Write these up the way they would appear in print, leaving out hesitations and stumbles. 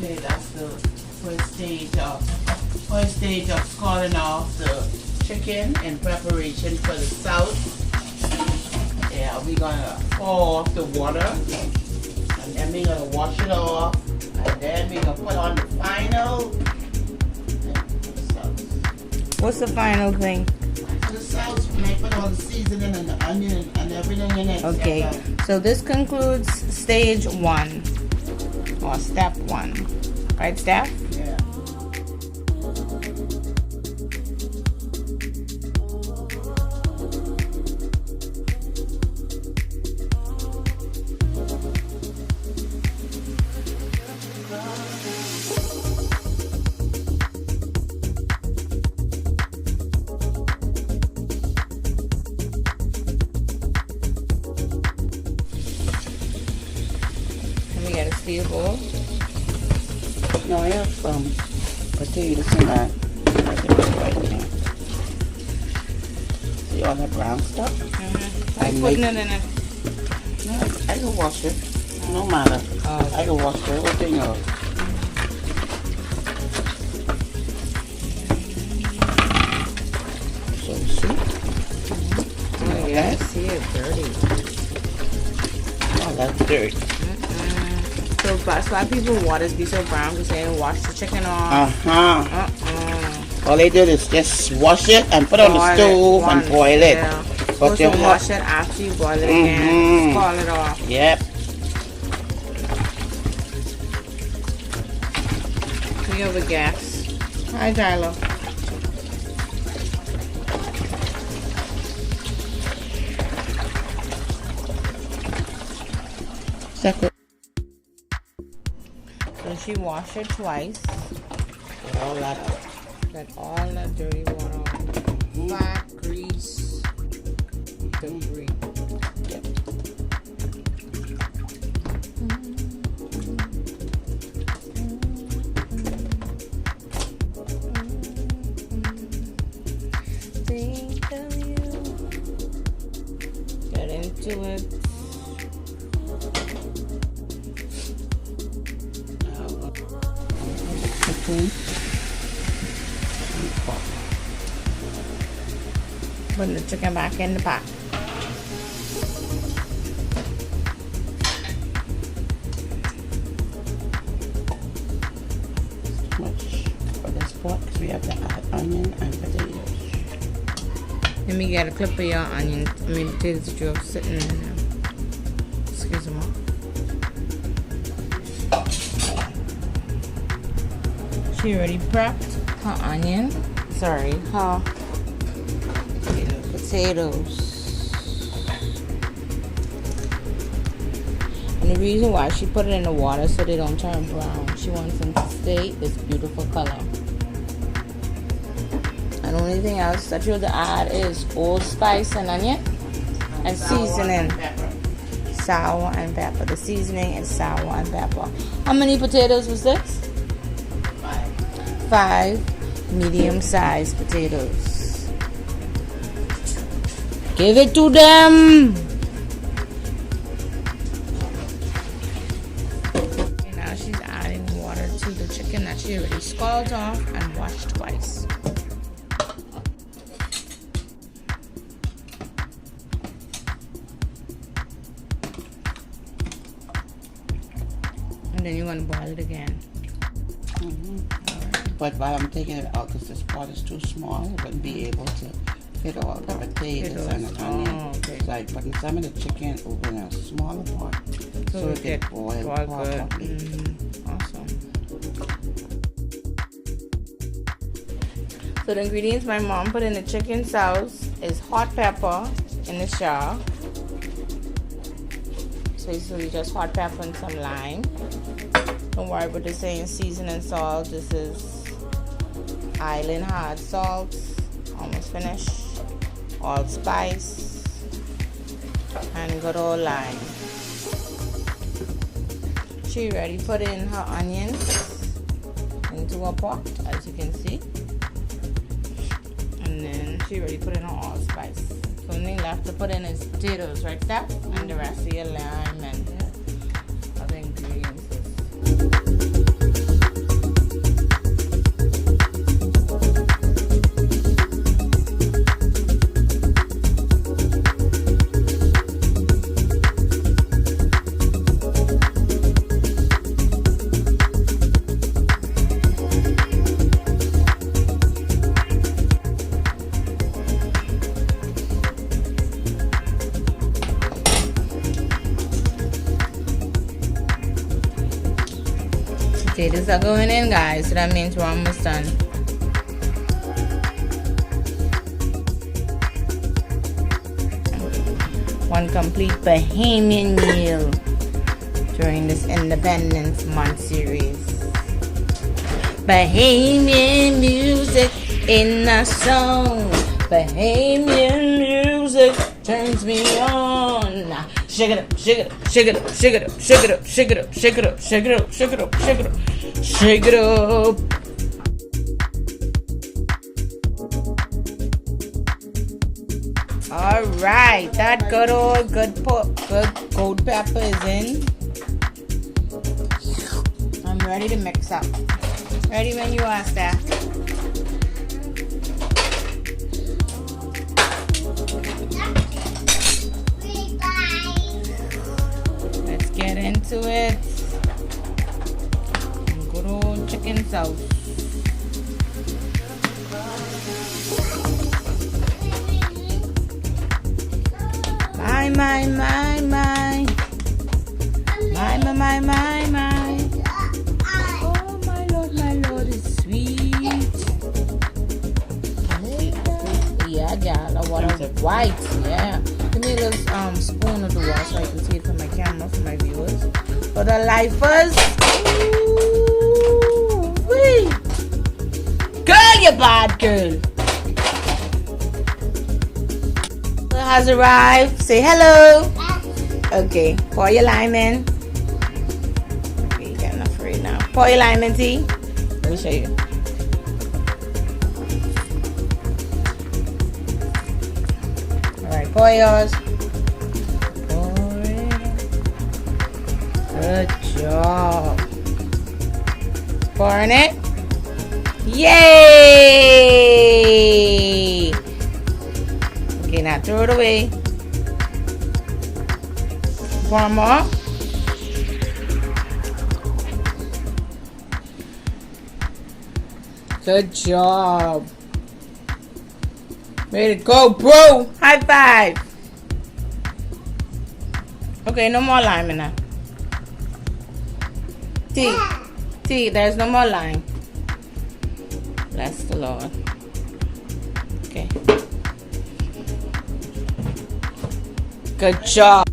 Okay, that's the first stage of scalding off the chicken in preparation for the sauce. Yeah, we're gonna pour off the water, and then we're gonna wash it off, and then we're gonna put on the final. What's the final thing? The sauce, when I put all the seasoning and the onion and everything in it. Okay, so this concludes stage 1 or step 1, right, Steph? Yeah. Steel bowl. No, I have potatoes in that. Right there. See all that brown stuff? I'm putting it in it. No, I can wash it. No matter. Oh. I can wash everything up. So see? Oh, yeah, I see it dirty. Oh, that's dirt. So that's why people waters be so brown, because they don't wash the chicken off. All they did is just wash it and put it on the stove and boil it. Yeah. But you wash it after you boil it again. Scald it off. Yep. We have a gas. Hi, Tyler. Second. So she washed it twice. Get all that out. Get all that dirty water off. Fat, grease, debris. Yep. Think of you. Get into it. Put the chicken back in the pot. Much for this pot because we have to add onion and potatoes. Let me get a clip of your onion. Potatoes that you have sitting in there. Excuse me. She already prepped her onion. Sorry, her potatoes. And the reason why she put it in the water so they don't turn brown. She wants them to stay this beautiful color. And the only thing else that you have to add is allspice and onion and seasoning. Sour and pepper. The seasoning is sour and pepper. How many potatoes was this? 5 medium-sized potatoes. Give it to them. Okay, now she's adding water to the chicken that she already scalded off and washed twice. And then you're going to boil it again. But while I'm taking it out, because this pot is too small, I wouldn't be able to fit all the potatoes and the onion. Okay. So I'm putting some of the chicken over in a smaller pot so it can boil properly. Awesome. So the ingredients my mom put in the chicken sauce is hot pepper in the jar. So basically just hot pepper and some lime. Don't worry about the saying seasoning salt. This is Island hard salt. Almost finished. Allspice and good old lime. She already put in her onions into a pot, as you can see. And then she already put in her allspice. So only left to put in is potatoes, right, Steph? And the rest of your lime and other ingredients. Potatoes are going in, guys, so that means we're almost done. One complete Bahamian meal during this Independence Month series. Bahamian music in the song. Bahamian music turns me on. Shake it up, shake it up, shake it up, shake it up, shake it up, shake it up, shake it up, shake it up, shake it up, shake it up, shake it up. All right, that good old good cold pepper is in. I'm ready to mix up. Ready when you are, Steph. Let's get into it. Good old chicken sauce. My. Oh, my Lord, it's sweet. Yeah, I want it white. Yeah. Give me a little spoon of the water so I can see it from my camera for my viewers. For the lifers. Ooh-wee. Girl, you bad girl. Has arrived. Say hello. Okay, pour your lime in. Okay, you got enough for it now. Pour your lime in, tea. Let me show you. Alright, pour yours. Pour it. Good job. Pouring it. Yay! Okay, now throw it away. Pour more. Good job. Way to go, bro. High five. Okay, no more lime in that. T, there's no more lime. Bless the Lord. Okay. Good job.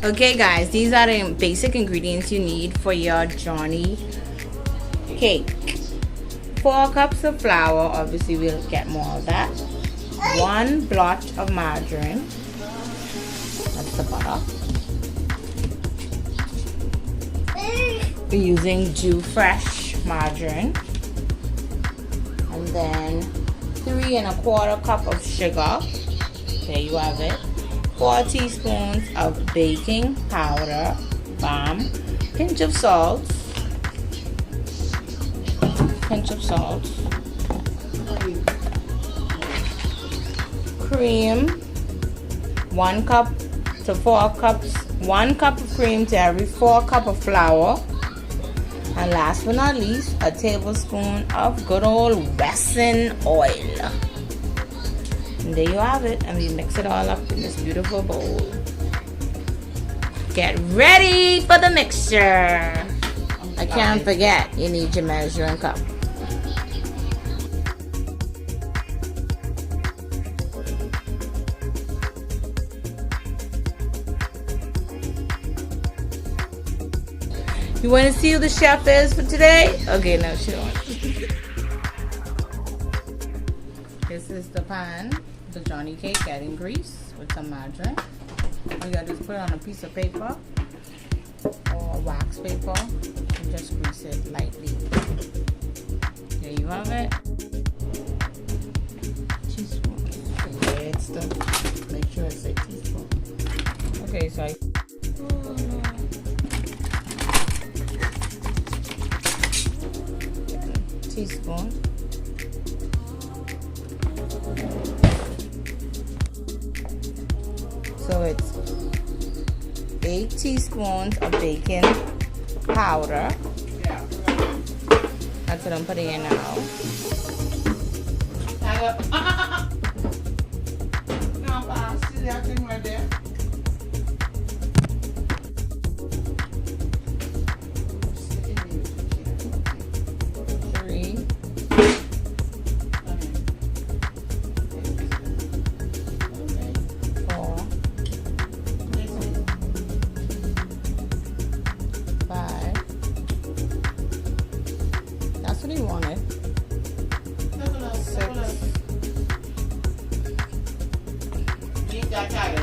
Okay guys, these are the basic ingredients you need for your Johnny cake. 4 cups of flour, obviously we'll get more of that. 1 blotch of margarine. That's the butter. We're using Jew Fresh margarine. And then 3 1/4 cup of sugar. There you have it. 4 teaspoons of baking powder. Bam. Pinch of salt. Pinch of salt. Cream. 1 cup to 4 cups. 1 cup of cream to every 4 cup of flour. And last but not least, a tablespoon of good old Wesson oil. And there you have it. And we mix it all up in this beautiful bowl. Get ready for the mixture. I can't forget, you need your measuring cup. You want to see who the chef is for today? Okay, no, she don't. This is the pan, the Johnny cake, getting grease with some margarine. You got to put it on a piece of paper or wax paper and just grease it lightly. There you have it. Teaspoon. Yeah, it's the, make sure it's a teaspoon. Okay, so I. Teaspoon. So it's 8 teaspoons of baking powder That's what I'm putting in now. No, see that thing right there?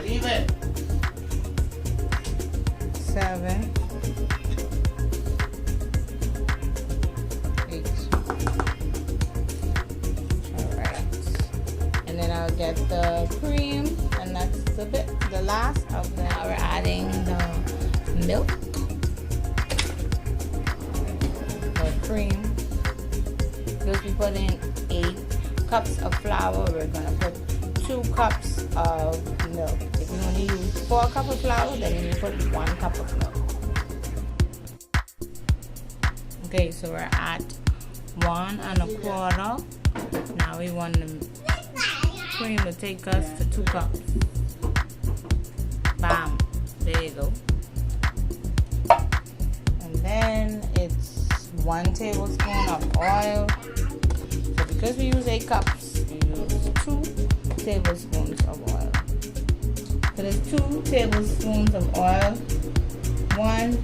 Leave it. 7, 8. Alright. And then I'll get the cream, and that's the last of them. Now we're adding the milk, the cream. Because we put in 8 cups of flour, we're gonna put 2 cups of milk. If you only use 4 cups of flour, then you put 1 cup of milk. Okay, so we're at 1 1/4. Now we want the cream to take us to 2 cups. Bam, there you go. And then it's 1 tablespoon of oil. So because we use 8 cups, we use 2 tablespoons of oil. So there's 2 tablespoons of oil. 1,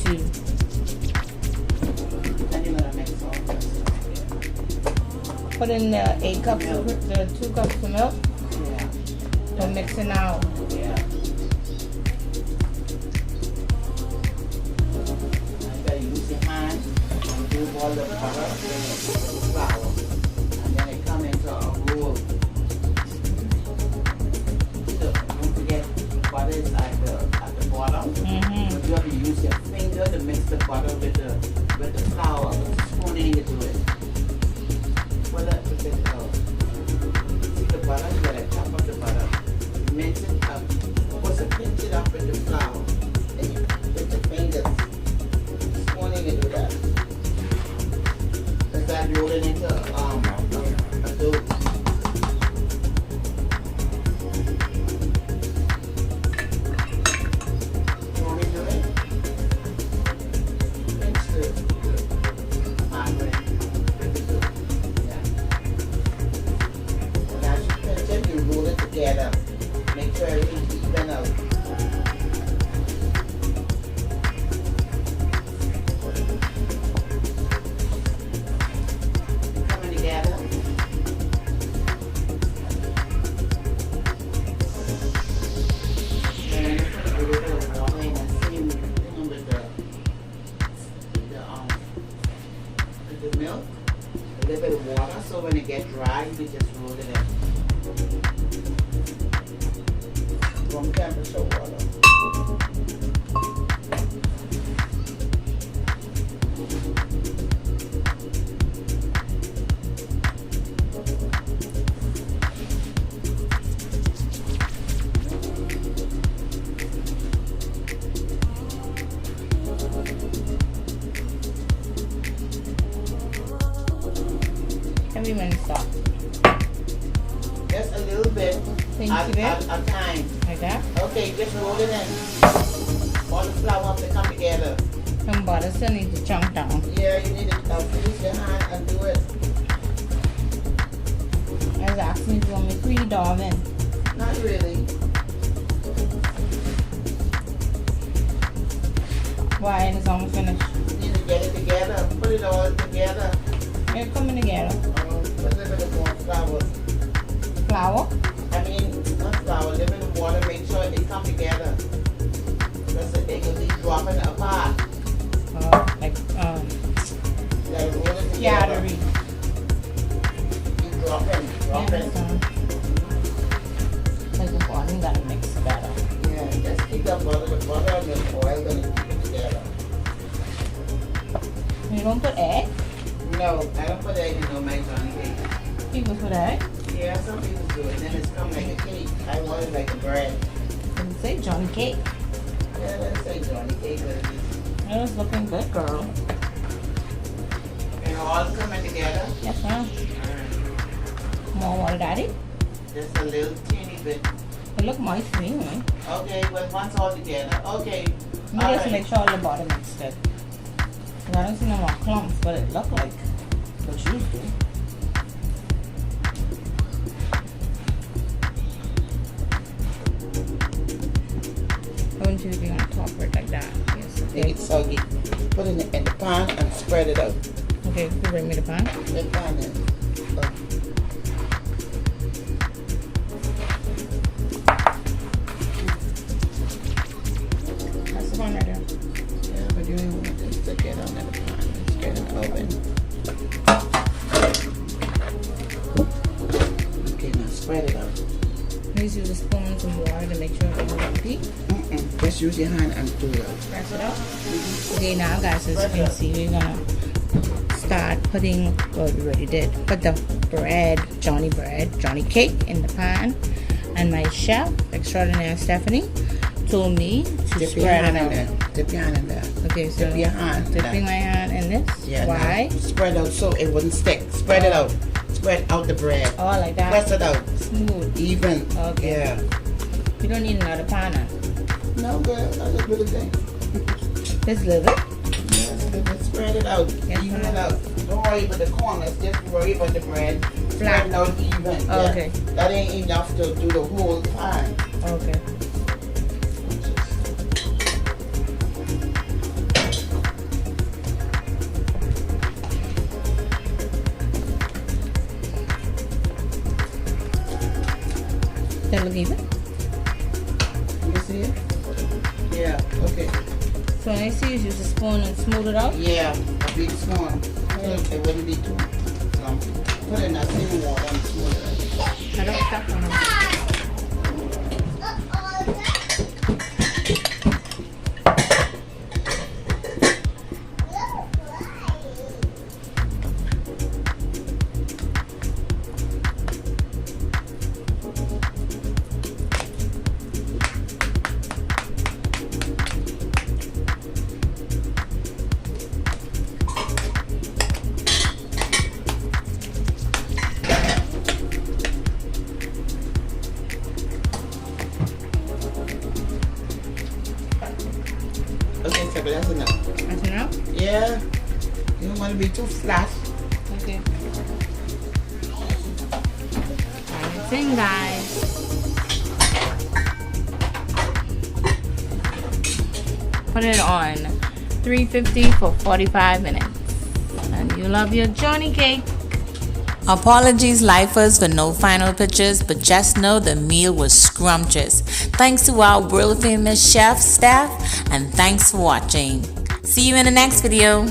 2. And you're gonna mix all this. Put in the 2 cups of milk. Yeah. We'll mix it now. Yeah. You gotta use your hand and do all the butter and the flour. And then it come into a roll. So don't forget butter is at the bottom. But you have to use your finger to mix the butter with the flour. With the spoon and you do it. Well, that's what it is. See the butter, you gotta chop up the butter. Mix it up. Also pinch it up with the flour. And you with your fingers. Spoon and you do that. Does that roll it into a dough? You want me to do it? Pinch the margarine with the dough. Yeah. And as you pinch it, you roll it together. Make sure everything's even out. Coming together. And then you put a little bit of water in the same thing with the milk. A little bit of water, so when it gets dry, you just roll it in. Room temperature water. Every minute stop. Just a little bit at a time. Like that. Okay, just roll it in. All the flour have to come together. Some butter still needs to chunk down. Yeah, you need to use your hand and do it. I was asking if you want me to pre-dough in. Not really. Why? It's almost finished. You need to get it together. Put it all together. It's coming together. Put a little bit more flour. Flour? I mean, not flour, a little bit of water. Make sure it come together. Because it can be dropping apart. Like roll it together. Yattery. Keep dropping. Because the bottom gotta mix better. Yeah, just keep the butter and the oil gonna keep it together. You don't put egg? No, I don't put egg in no my Johnny cake. People put egg? Yeah, some people do it. Then it's come like a cake. I want it like a bread. Does it say Johnny cake? Yeah, let's say Johnny cake, but it is. It's looking good, girl. And all coming together. Yes, ma'am. More water, Daddy? Just a little teeny bit. It look moist to me, right? Okay, but once all together. Okay. Let me just make sure all the bottom is good. I don't see no more clumps, but it look like what you do. I want you to be on top of it like that. Yes. Make it soggy. Put it in the pan and spread it out. Okay, you bring me the pan. The pan is. That's the one right there. Yeah, but you don't want this to get on the pan. It's get in the oven. Okay, now spread it out. Please use a spoon and some water to make sure it doesn't repeat. Just use your hand and do it out. Press it up. Okay, now guys, as you can see, we're gonna start putting what we already did. Put the bread, Johnny cake in the pan. And my chef extraordinaire Stephanie told me to Dip your spread hand it in out. there. Dip your hand in there. Okay, so Dip your hand in dipping there. my hand in this. Yeah. Why? Now spread out so it wouldn't stick. Spread it out. Spread out the bread. Oh, like that. Press it out. Smooth. Even. Okay. Yeah. You don't need another pan. No, girl. That's a little thing. This little. Yes, just spread it out. Yes, Even ma'am. it out. Don't worry about the corners. Just worry about the bread. Flat. Spread it out even. Oh, Yeah. okay. That ain't enough to do the whole pan. Okay. That look even? You see it? Yeah. Okay. So when I see you use a spoon and smooth it out. Yeah. A big spoon. It wouldn't be too lumpy. Put it in that same water and smooth it out. I don't stop on them. Okay, so that's enough. That's enough? Yeah. You don't want to be too flat. Okay. It's in, guys. Put it on 350 for 45 minutes. And you love your Johnny cake. Apologies, lifers, for no final pictures, but just know the meal was scrumptious. Thanks to our world famous chef staff, and thanks for watching. See you in the next video.